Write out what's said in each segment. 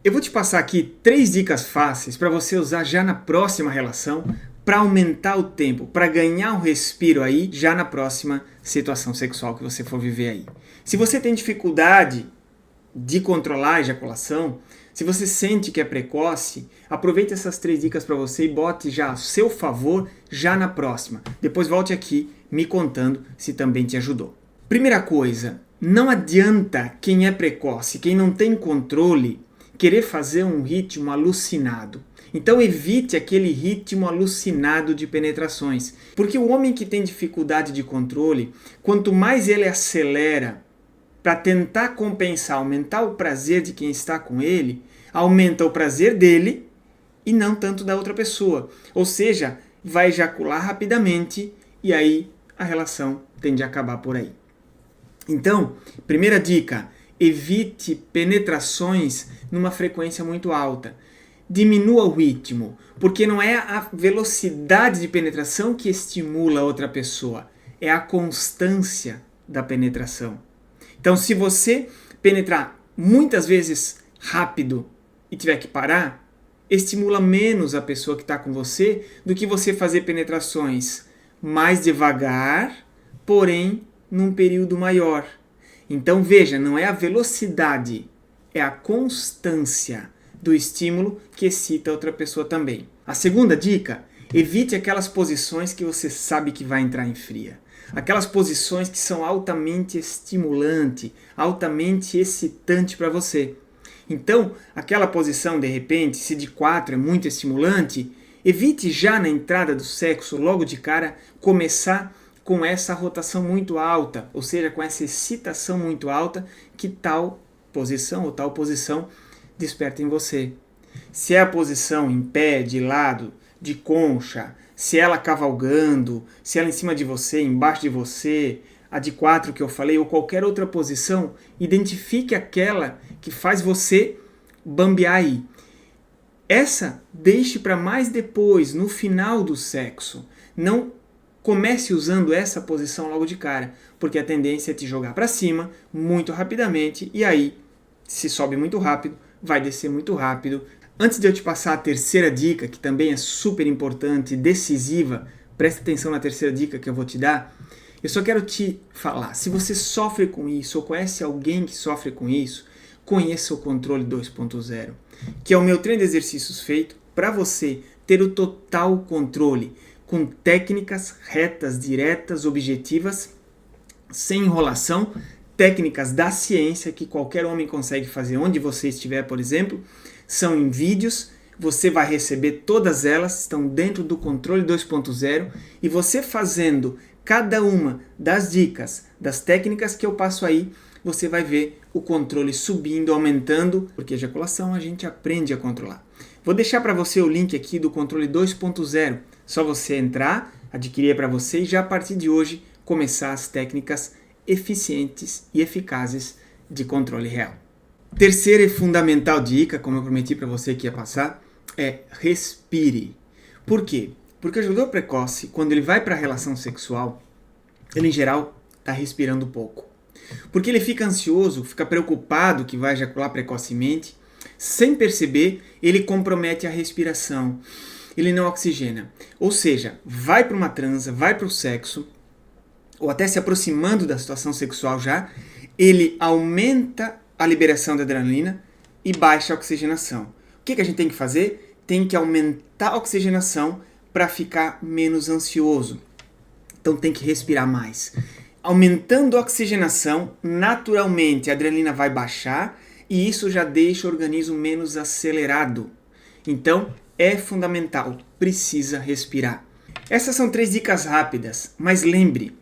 Eu vou te passar aqui 3 dicas fáceis para você usar já na próxima relação, para aumentar o tempo, para ganhar um respiro aí já na próxima situação sexual que você for viver aí. Se você tem dificuldade de controlar a ejaculação, se você sente que é precoce, aproveite essas 3 dicas para você e bote já a seu favor já na próxima. Depois volte aqui me contando se também te ajudou. Primeira coisa, não adianta quem é precoce, quem não tem controle, querer fazer um ritmo alucinado. Então evite aquele ritmo alucinado de penetrações. Porque o homem que tem dificuldade de controle, quanto mais ele acelera para tentar compensar, aumentar o prazer de quem está com ele, aumenta o prazer dele e não tanto da outra pessoa. Ou seja, vai ejacular rapidamente e aí a relação tende a acabar por aí. Então, primeira dica, evite penetrações numa frequência muito alta. Diminua o ritmo, porque não é a velocidade de penetração que estimula a outra pessoa, é a constância da penetração. Então, se você penetrar muitas vezes rápido e tiver que parar, estimula menos a pessoa que está com você do que você fazer penetrações mais devagar, porém num período maior. Então veja, não é a velocidade, é a constância do estímulo que excita a outra pessoa também. A segunda dica, evite aquelas posições que você sabe que vai entrar em fria. Aquelas posições que são altamente estimulantes, altamente excitantes para você. Então, aquela posição, de repente, se de 4 é muito estimulante, evite já na entrada do sexo, logo de cara, começar com essa rotação muito alta, ou seja, com essa excitação muito alta que tal posição ou tal posição desperta em você. Se é a posição em pé, de lado, de concha, se ela cavalgando, se ela em cima de você, embaixo de você, a de 4 que eu falei, ou qualquer outra posição, identifique aquela que faz você bambear aí. Essa deixe para mais depois, no final do sexo. Não comece usando essa posição logo de cara, porque a tendência é te jogar para cima muito rapidamente e aí, se sobe muito rápido, vai descer muito rápido. Antes de eu te passar a terceira dica, que também é super importante e decisiva, presta atenção na terceira dica que eu vou te dar, eu só quero te falar, se você sofre com isso ou conhece alguém que sofre com isso, conheça o Controle 2.0, que é o meu treino de exercícios feito para você ter o total controle, com técnicas retas, diretas, objetivas, sem enrolação, técnicas da ciência que qualquer homem consegue fazer onde você estiver, por exemplo, são em vídeos, você vai receber todas elas, estão dentro do Controle 2.0 e você fazendo cada uma das dicas, das técnicas que eu passo aí, você vai ver o controle subindo, aumentando, porque ejaculação a gente aprende a controlar. Vou deixar para você o link aqui do Controle 2.0, só você entrar, adquirir para você e já a partir de hoje começar as técnicas eficientes e eficazes de controle real. Terceira e fundamental dica, como eu prometi para você que ia passar, é respire. Por quê? Porque o jogador precoce, quando ele vai para a relação sexual, ele em geral está respirando pouco. Porque ele fica ansioso, fica preocupado que vai ejacular precocemente, sem perceber, ele compromete a respiração, ele não oxigena. Ou seja, vai para uma transa, vai para o sexo, ou até se aproximando da situação sexual já, ele aumenta a liberação da adrenalina e baixa a oxigenação. O que a gente tem que fazer? Tem que aumentar a oxigenação para ficar menos ansioso. Então tem que respirar mais. Aumentando a oxigenação, naturalmente a adrenalina vai baixar e isso já deixa o organismo menos acelerado. Então é fundamental, precisa respirar. Essas são 3 dicas rápidas, mas lembre,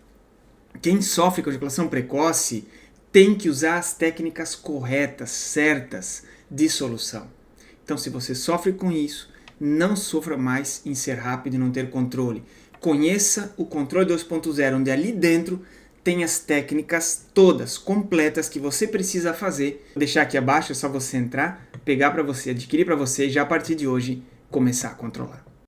quem sofre com ejaculação precoce tem que usar as técnicas corretas, certas de solução. Então se você sofre com isso, não sofra mais em ser rápido e não ter controle. Conheça o Controle 2.0, onde ali dentro tem as técnicas todas, completas, que você precisa fazer. Vou deixar aqui abaixo, é só você entrar, pegar para você, adquirir para você e já a partir de hoje começar a controlar.